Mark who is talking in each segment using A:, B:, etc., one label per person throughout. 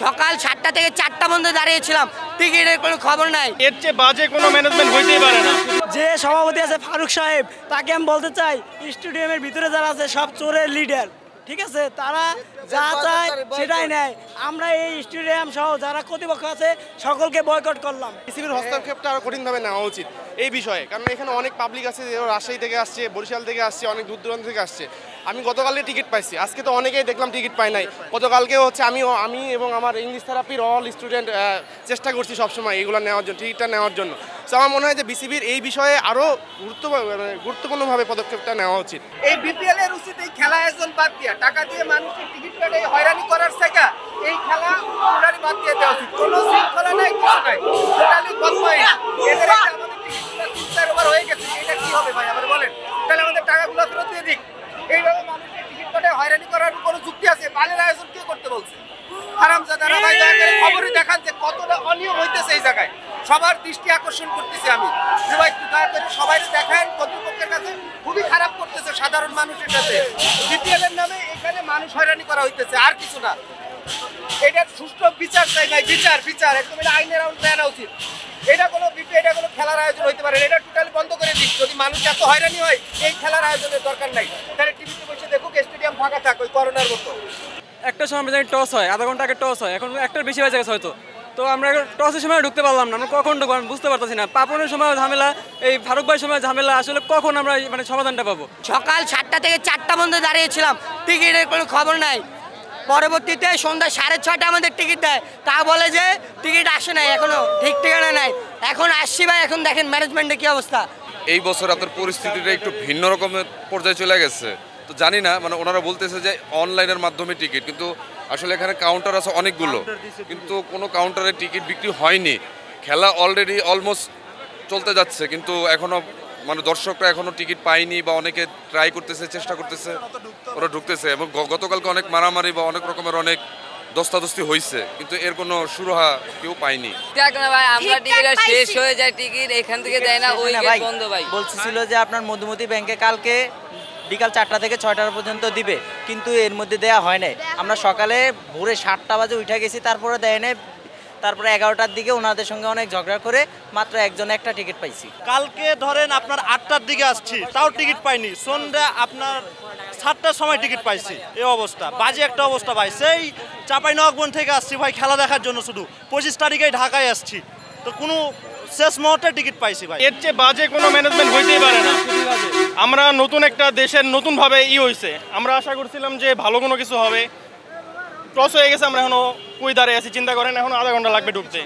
A: সকাল 7টা থেকে 4টা পর্যন্ত দাঁড়িয়েছিলাম, টিকিটের কোনো খবর নাই।
B: এর চেয়ে বাজে কোনো ম্যানেজমেন্ট হইতেই পারে না।
C: যে সভাপতি আছে ফারুক সাহেব, তাকে আমি বলতে চাই স্টেডিয়ামের ভিতরে যারা আছে সব চোরের লিডার, ঠিক আছে? তারা যা চায় সেটাই নেয়। আমরা এই স্টেডিয়াম সহ যারা কর্তৃপক্ষ আছে সকলকে বয়কট করলাম।
D: বিসিবির হস্তক্ষেপটা আরো কঠিনভাবে নেওয়া উচিত এই বিষয়ে, কারণ এখানে অনেক পাবলিক আছে, রাজশাহী থেকে আসছে, বরিশাল থেকে আসছে, অনেক দূর দূরান্ত থেকে আসছে। আমি গতকালকে টিকিট পাইছি, আজকে তো অনেকেই দেখলাম টিকিট পাই নাই। গতকালকেও হচ্ছে আমি এবং আমার ইংলিশ থেরাপির অল স্টুডেন্ট চেষ্টা করছি সবসময় এইগুলো নেওয়ার জন্য, টিকিটটা নেওয়ার জন্য। তো আমার মনে হয় যে বিসিবির এই বিষয়ে আরও গুরুত্বপূর্ণভাবে পদক্ষেপটা নেওয়া উচিত।
E: এই বিপিএল এর উচিত এই খেলা আয়োজন বাদ দিয়া, টাকা দিয়ে মানুষের টিকিট কেটে হয়রানি করার থেকে এই খেলা টোটালি বাদ দিয়ে দেওয়া উচিত। কোনো শৃঙ্খলা নাই, কিছু নাই, টোটালি বদমাইশ। এদের একটা আমাদের টিকিটগুলো 3-4 ওভার হয়ে গেছে, এটা কি হবে ভাই আবার বলেন? তাহলে আমাদের টাকাগুলো ফেরত দিয়ে দিক। এইভাবে মানুষের টিকিট কেটে হয়রানি করার কোনো যুক্তি আছে? বালের আয়োজন কে করতে বলছে? হারামজাদারা ভাই, দয়া করে খবরে দেখান যে কতটা অনিয়ম হইতেছে এই জায়গায়। সবার দৃষ্টি আকর্ষণ করতেছি আমি যে ভাই দয়া করে সবাই দেখেন, কর্তৃপক্ষের কাছে খুবই খারাপ করতেছে সাধারণ মানুষের কাছে। বিপিএল এর নামে এখানে মানুষ হয়রানি করা হইতেছে, আর কিছু না। এটার সুষ্ঠু বিচার চাই ভাই, বিচার একদম এটা আইনের আওতায় আনা উচিত। এটা কোনো খেলার আয়োজন হইতে পারে না, এটা টোটালি বন্ধ করে দিক। যদি মানুষ এত হয়রানি হয়, এই খেলার আয়োজনের দরকার নাই। তাহলে টিভিতে বসে দেখুক, স্টেডিয়াম ফাঁকা থাক ওই করোনার মতো।
F: একটা সময় জানি টস হয়, আধা ঘন্টা আগে টস হয়, এখন একটার বেশি হয়ে গেছে হয়তো। তো আমরা টসের সময় ঢুকতে পারলাম না, আমরা কখন ঢুকবো আমি বুঝতে পারতেছি না। পাপনের সময় ঝামেলা, এই ফারুক ভাইয়ের সময় ঝামেলা, আসলে কখন আমরা মানে সমাধানটা পাবো?
A: সকাল 7টা থেকে 4টা পর্যন্ত দাঁড়িয়েছিলাম, টিকিটের কোনো খবর নাই। পরবর্তীতে সন্ধ্যা 6:30 আমাদের টিকিট দেয়, তা বলে যে টিকিট আসে নাই, এখনো ঠিক ঠিকানা নাই। এখন আসছি ভাই, এখন দেখেন ম্যানেজমেন্টের কি অবস্থা।
G: এই বছর আপনার পরিস্থিতিটা একটু ভিন্ন রকমের পর্যায়ে চলে গেছে। তো জানি না, মানে ওনারা বলতেছে যে অনলাইনের মাধ্যমে টিকিট, কিন্তু আসলে এখানে কাউন্টার আছে অনেকগুলো, কিন্তু কোনো কাউন্টারে টিকিট বিক্রি হয়নি। খেলা অলরেডি অলমোস্ট চলতে যাচ্ছে, কিন্তু এখনও মানে দর্শকরা এখনও টিকিট পায়নি, বা অনেকে ট্রাই করতেছে, চেষ্টা করতেছে, ওরা ঢুকতেছে। এবং গতকালকে অনেক মারামারি বা অনেক রকমের অনেক দস্তাদস্তি হয়েছে, কিন্তু এর কোনো সুরাহা কেউ পায়নি।
H: ভাই আমরা টিকিট শেষ হয়ে যায়, টিকিট এখান থেকে দেয় না, ওই গেট বন্ধ ভাই।
C: বলছিল যে আপনার মধুমতি ব্যাংকে কালকে বিকাল 4টা থেকে 6টা পর্যন্ত দিবে, কিন্তু এর মধ্যে দেয়া হয় নাই। আমরা সকালে ভোরে 7টা বাজে উঠে গেছি, তারপরে দেয় নাই। তারপরে 11টার দিকে ওনাদের সঙ্গে অনেক ঝগড়া করে মাত্র একজন একটা টিকিট পাইছি।
I: কালকে ধরেন আপনার 8টার দিকে আসছি, তাও টিকিট পাইনি। সন্ধ্যা আপনার 7টার সময় টিকিট পাইছি। এই অবস্থা, বাজে একটা অবস্থা ভাই। সেই চাঁপাইনবাবগঞ্জ থেকে আসছি ভাই খেলা দেখার জন্য, শুধু 25 তারিখে ঢাকায় আসছি, তো কোনো শেষ মুহূর্তে টিকিট পাইছি ভাই।
B: এর চেয়ে বাজে কোনো ম্যানেজমেন্ট হইতেই পারে না। আমরা নতুন একটা দেশের নতুনভাবে হয়েছে, আমরা আশা করছিলাম যে ভালো কোনো কিছু হবে। ক্রস হয়ে গেছে, আমরা এখনো কই দাঁড়িয়ে আছি চিন্তা করেন, এখন আধা ঘন্টা লাগবে ঢুকতে।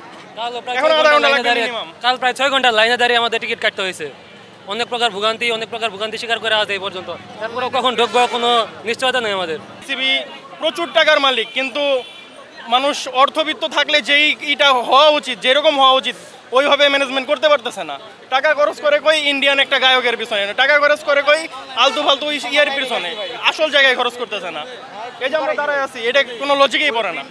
B: এখন আধা ঘন্টা লাগবে মিনিমাম।
F: কাল প্রায় 6 ঘন্টা লাইনে দাঁড়িয়ে আমাদের টিকিট কাটতে হয়েছে। অনেক প্রকার ভোগান্তি স্বীকার করে আছে এই পর্যন্ত। তারপরে কখন ঢুকবো কোনো নিশ্চয়তা নেই আমাদের।
B: বিসিবি প্রচুর টাকার মালিক, কিন্তু মানুষ অর্থবিত্ত থাকলে যেই ইটা হওয়া উচিত, যেরকম হওয়া উচিত ওইভাবে ম্যানেজমেন্ট করতে পারতেছে না। টাকা খরচ করে কই ইন্ডিয়ান একটা গায়কের পিছনে, টাকা খরচ করে কই আলতু ফালতু ইয়ার পিছনে, আসল জায়গায় খরচ করতেছে না। এই যে আমরা দাঁড়ায় আছি, এটা কোনো লজিকেই পড়ে না।